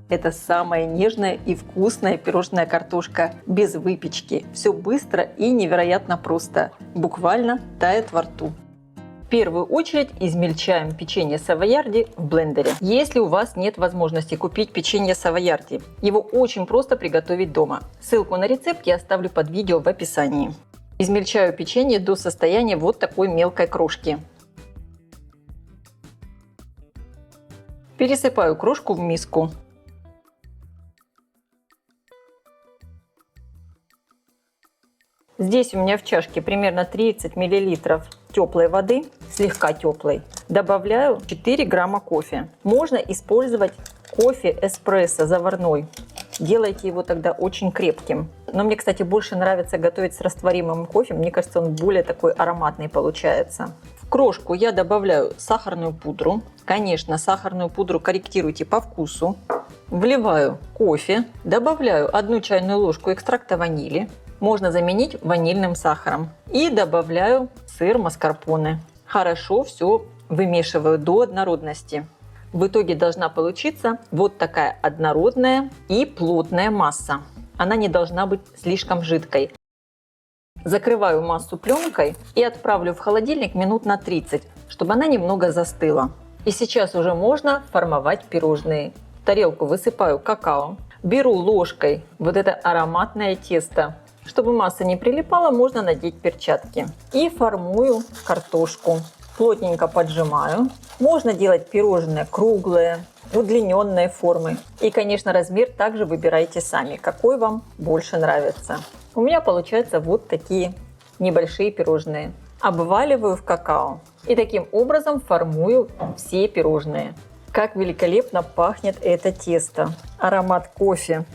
Это самая нежная и вкусная пирожная картошка без выпечки. Все быстро и невероятно просто. Буквально тает во рту. В первую очередь измельчаем печенье савоярди в блендере. Если у вас нет возможности купить печенье савоярди, его очень просто приготовить дома. Ссылку на рецепт я оставлю под видео в описании. Измельчаю печенье до состояния вот такой мелкой крошки. Пересыпаю крошку в миску. Здесь у меня в чашке примерно 30 мл теплой воды, слегка теплой. Добавляю 4 грамма кофе. Можно использовать кофе эспрессо заварной. Делайте его тогда очень крепким. Но мне, кстати, больше нравится готовить с растворимым кофе. Мне кажется, он более такой ароматный получается. В крошку я добавляю сахарную пудру. Конечно, сахарную пудру корректируйте по вкусу. Вливаю кофе. Добавляю 1 чайную ложку экстракта ванили. Можно заменить ванильным сахаром. И добавляю сыр маскарпоне. Хорошо все вымешиваю до однородности. В итоге должна получиться вот такая однородная и плотная масса. Она не должна быть слишком жидкой. Закрываю массу пленкой и отправлю в холодильник минут на 30, чтобы она немного застыла. И сейчас уже можно формовать пирожные. В тарелку высыпаю какао. Беру ложкой вот это ароматное тесто. Чтобы масса не прилипала, можно надеть перчатки. И формую картошку. Плотненько поджимаю. Можно делать пирожные круглые, удлиненной формы. И, конечно, размер также выбирайте сами, какой вам больше нравится. У меня получаются вот такие небольшие пирожные. Обваливаю в какао. И таким образом формую все пирожные. Как великолепно пахнет это тесто. Аромат кофе.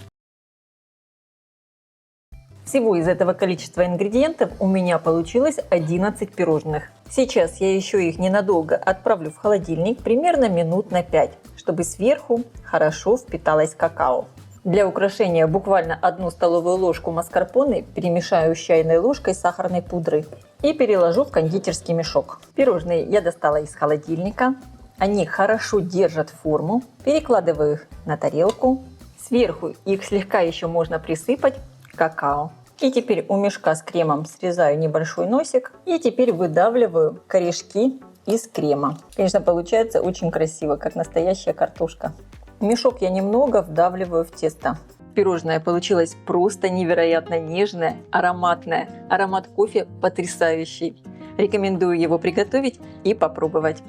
Всего из этого количества ингредиентов у меня получилось 11 пирожных. Сейчас я еще их ненадолго отправлю в холодильник, примерно минут на 5, чтобы сверху хорошо впиталось какао. Для украшения буквально 1 столовую ложку маскарпоне перемешаю с чайной ложкой сахарной пудры и переложу в кондитерский мешок. Пирожные я достала из холодильника. Они хорошо держат форму. Перекладываю их на тарелку. Сверху их слегка еще можно присыпать какао. И теперь у мешка с кремом срезаю небольшой носик. И теперь выдавливаю корешки из крема. Конечно, получается очень красиво, как настоящая картошка. Мешок я немного вдавливаю в тесто. Пирожное получилось просто невероятно нежное, ароматное. Аромат кофе потрясающий. Рекомендую его приготовить и попробовать.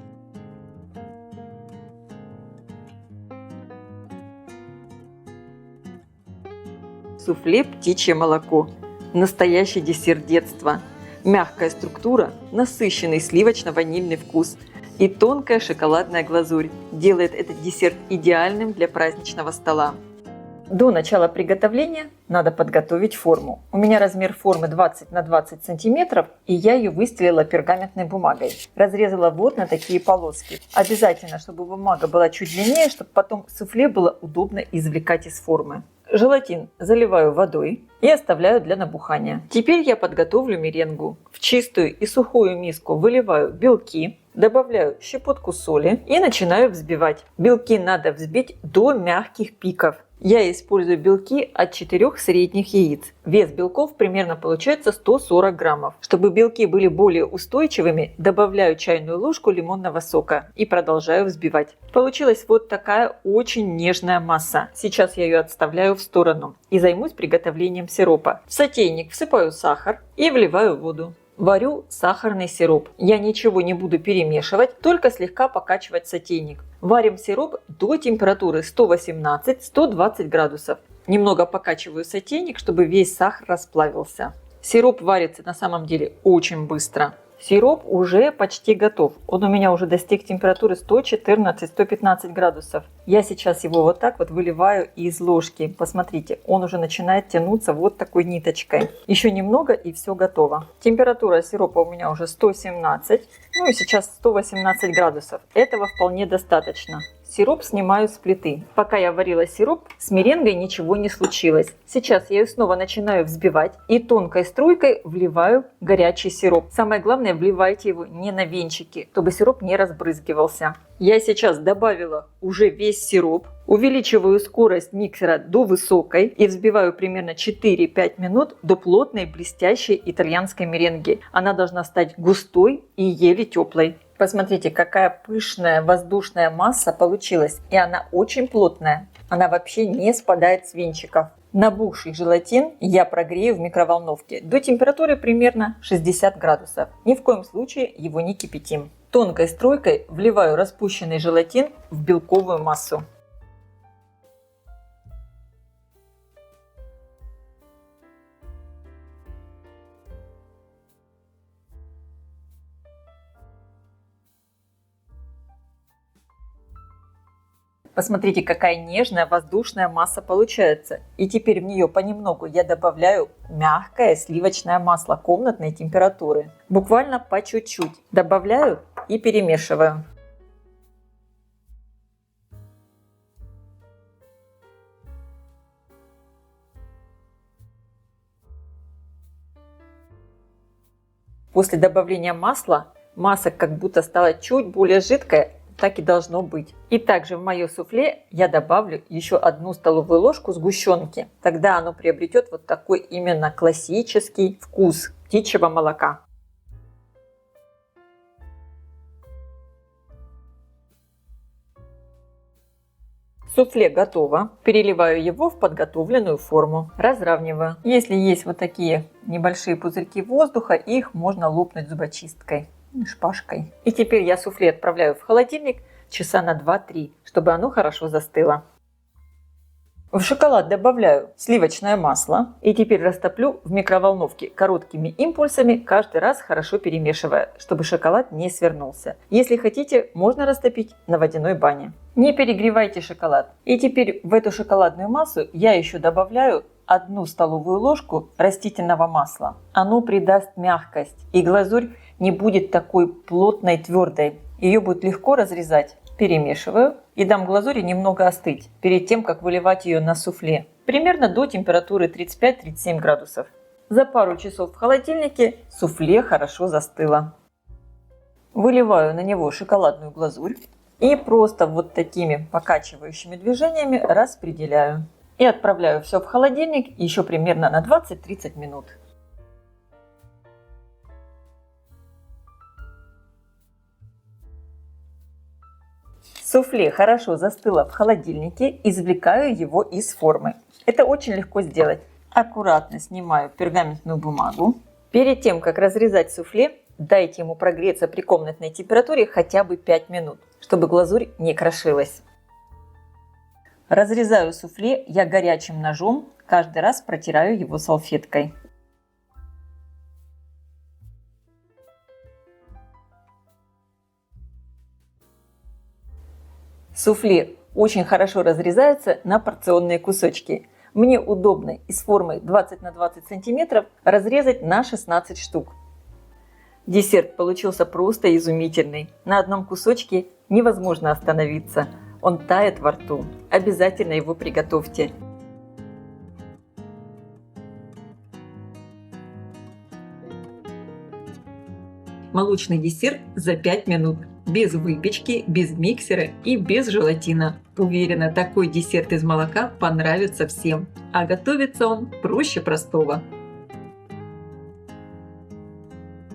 Суфле «Птичье молоко». Настоящий десерт детства. Мягкая структура, насыщенный сливочно-ванильный вкус и тонкая шоколадная глазурь делает этот десерт идеальным для праздничного стола. До начала приготовления надо подготовить форму. У меня размер формы 20 на 20 сантиметров, и я ее выстелила пергаментной бумагой. Разрезала вот на такие полоски. Обязательно, чтобы бумага была чуть длиннее, чтобы потом суфле было удобно извлекать из формы. Желатин заливаю водой и оставляю для набухания. Теперь я подготовлю меренгу. В чистую и сухую миску выливаю белки, добавляю щепотку соли и начинаю взбивать. Белки надо взбить до мягких пиков. Я использую белки от 4 средних яиц. Вес белков примерно получается 140 граммов. Чтобы белки были более устойчивыми, добавляю чайную ложку лимонного сока и продолжаю взбивать. Получилась вот такая очень нежная масса. Сейчас я ее отставляю в сторону и займусь приготовлением сиропа. В сотейник всыпаю сахар и вливаю воду. Варю сахарный сироп. Я ничего не буду перемешивать, только слегка покачивать сотейник. Варим сироп до температуры 118-120 градусов. Немного покачиваю сотейник, чтобы весь сахар расплавился. Сироп варится на самом деле очень быстро. Сироп уже почти готов. Он у меня уже достиг температуры 114-115 градусов. Я сейчас его вот так вот выливаю из ложки. Посмотрите, он уже начинает тянуться вот такой ниточкой. Еще немного и все готово. Температура сиропа у меня уже 117. Ну и сейчас 118 градусов. Этого вполне достаточно. Сироп снимаю с плиты. Пока я варила сироп, с меренгой ничего не случилось. Сейчас я ее снова начинаю взбивать и тонкой струйкой вливаю горячий сироп. Самое главное, вливайте его не на венчики, чтобы сироп не разбрызгивался. Я сейчас добавила уже весь сироп, увеличиваю скорость миксера до высокой и взбиваю примерно 4-5 минут до плотной блестящей итальянской меренги. Она должна стать густой и еле теплой. Посмотрите, какая пышная воздушная масса получилась, и она очень плотная. Она вообще не спадает с венчиков. Набухший желатин я прогрею в микроволновке до температуры примерно 60 градусов. Ни в коем случае его не кипятим. Тонкой струйкой вливаю распущенный желатин в белковую массу. Посмотрите, какая нежная воздушная масса получается. И теперь в нее понемногу я добавляю мягкое сливочное масло комнатной температуры. Буквально по чуть-чуть. Добавляю и перемешиваю. После добавления масла масса как будто стала чуть более жидкая. Так и должно быть. И также в мое суфле я добавлю еще 1 столовую ложку сгущенки. Тогда оно приобретет вот такой именно классический вкус птичьего молока. Суфле готово. Переливаю его в подготовленную форму. Разравниваю. Если есть вот такие небольшие пузырьки воздуха, их можно лопнуть зубочисткой. Шпажкой. И теперь я суфле отправляю в холодильник часа на 2-3, чтобы оно хорошо застыло. В шоколад добавляю сливочное масло и теперь растоплю в микроволновке короткими импульсами, каждый раз хорошо перемешивая, чтобы шоколад не свернулся. Если хотите, можно растопить на водяной бане. Не перегревайте шоколад. И теперь в эту шоколадную массу я еще добавляю 1 столовую ложку растительного масла. Оно придаст мягкость, и глазурь не будет такой плотной, твердой. Ее будет легко разрезать. Перемешиваю и дам глазури немного остыть перед тем, как выливать ее на суфле. Примерно до температуры 35-37 градусов. За пару часов в холодильнике суфле хорошо застыло. Выливаю на него шоколадную глазурь и просто вот такими покачивающими движениями распределяю. И отправляю все в холодильник еще примерно на 20-30 минут. Суфле хорошо застыло в холодильнике, извлекаю его из формы. Это очень легко сделать. Аккуратно снимаю пергаментную бумагу. Перед тем, как разрезать суфле, дайте ему прогреться при комнатной температуре хотя бы 5 минут, чтобы глазурь не крошилась. Разрезаю суфле я горячим ножом, каждый раз протираю его салфеткой. Суфле очень хорошо разрезается на порционные кусочки. Мне удобно из формы 20 на 20 сантиметров разрезать на 16 штук. Десерт получился просто изумительный. На одном кусочке невозможно остановиться. Он тает во рту. Обязательно его приготовьте. Молочный десерт за 5 минут. Без выпечки, без миксера и без желатина. Уверена, такой десерт из молока понравится всем. А готовится он проще простого.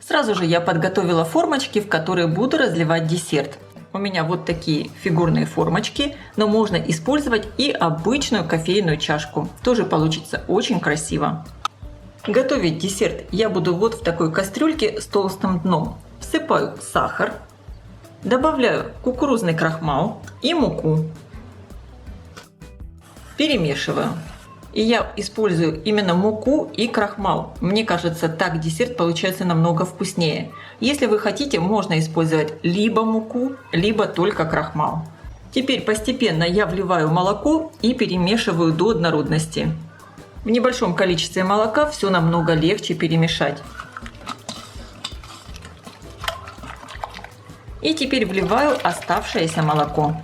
Сразу же я подготовила формочки, в которые буду разливать десерт. У меня вот такие фигурные формочки, но можно использовать и обычную кофейную чашку. Тоже получится очень красиво. Готовить десерт я буду вот в такой кастрюльке с толстым дном. Всыпаю сахар, добавляю кукурузный крахмал и муку. Перемешиваю. И я использую именно муку и крахмал. Мне кажется, так десерт получается намного вкуснее. Если вы хотите, можно использовать либо муку, либо только крахмал. Теперь постепенно я вливаю молоко и перемешиваю до однородности. В небольшом количестве молока все намного легче перемешать. И теперь вливаю оставшееся молоко.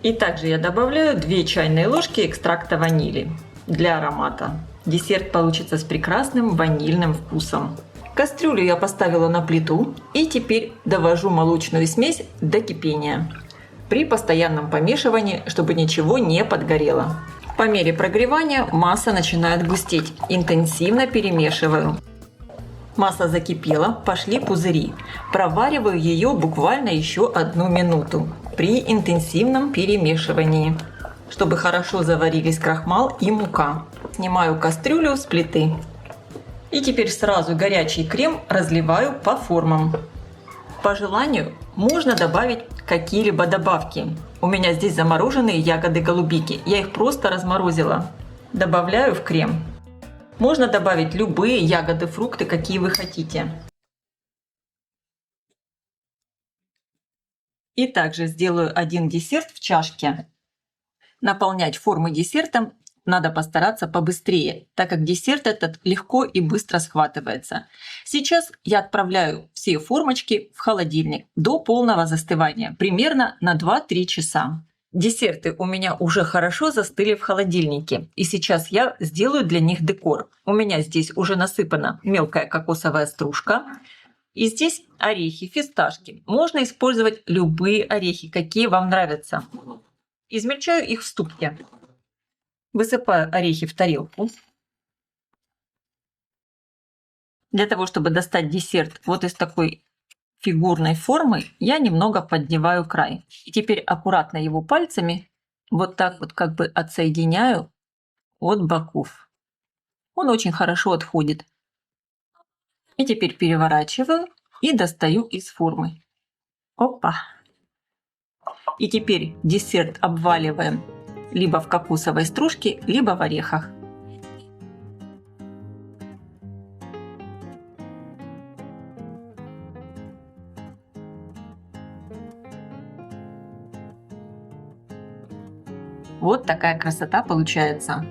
И также я добавляю 2 чайные ложки экстракта ванили для аромата. Десерт получится с прекрасным ванильным вкусом. Кастрюлю я поставила на плиту и теперь довожу молочную смесь до кипения при постоянном помешивании, чтобы ничего не подгорело. По мере прогревания масса начинает густеть. Интенсивно перемешиваю. Масса закипела, пошли пузыри. Провариваю ее буквально еще 1 минуту при интенсивном перемешивании, чтобы хорошо заварились крахмал и мука. Снимаю кастрюлю с плиты. И теперь сразу горячий крем разливаю по формам. По желанию можно добавить какие-либо добавки. У меня здесь замороженные ягоды голубики. Я их просто разморозила. Добавляю в крем. Можно добавить любые ягоды, фрукты, какие вы хотите. И также сделаю один десерт в чашке. Наполнять формы десертом надо постараться побыстрее, так как десерт этот легко и быстро схватывается. Сейчас я отправляю все формочки в холодильник до полного застывания, примерно на 2-3 часа. Десерты у меня уже хорошо застыли в холодильнике, и сейчас я сделаю для них декор. У меня здесь уже насыпана мелкая кокосовая стружка, и здесь орехи, фисташки. Можно использовать любые орехи, какие вам нравятся. Измельчаю их в ступке. Высыпаю орехи в тарелку. Для того, чтобы достать десерт вот из такой фигурной формы, я немного поддеваю край. И теперь аккуратно его пальцами вот так вот как бы отсоединяю от боков. Он очень хорошо отходит. И теперь переворачиваю и достаю из формы. Опа! И теперь десерт обваливаем либо в кокосовой стружке, либо в орехах. Вот такая красота получается.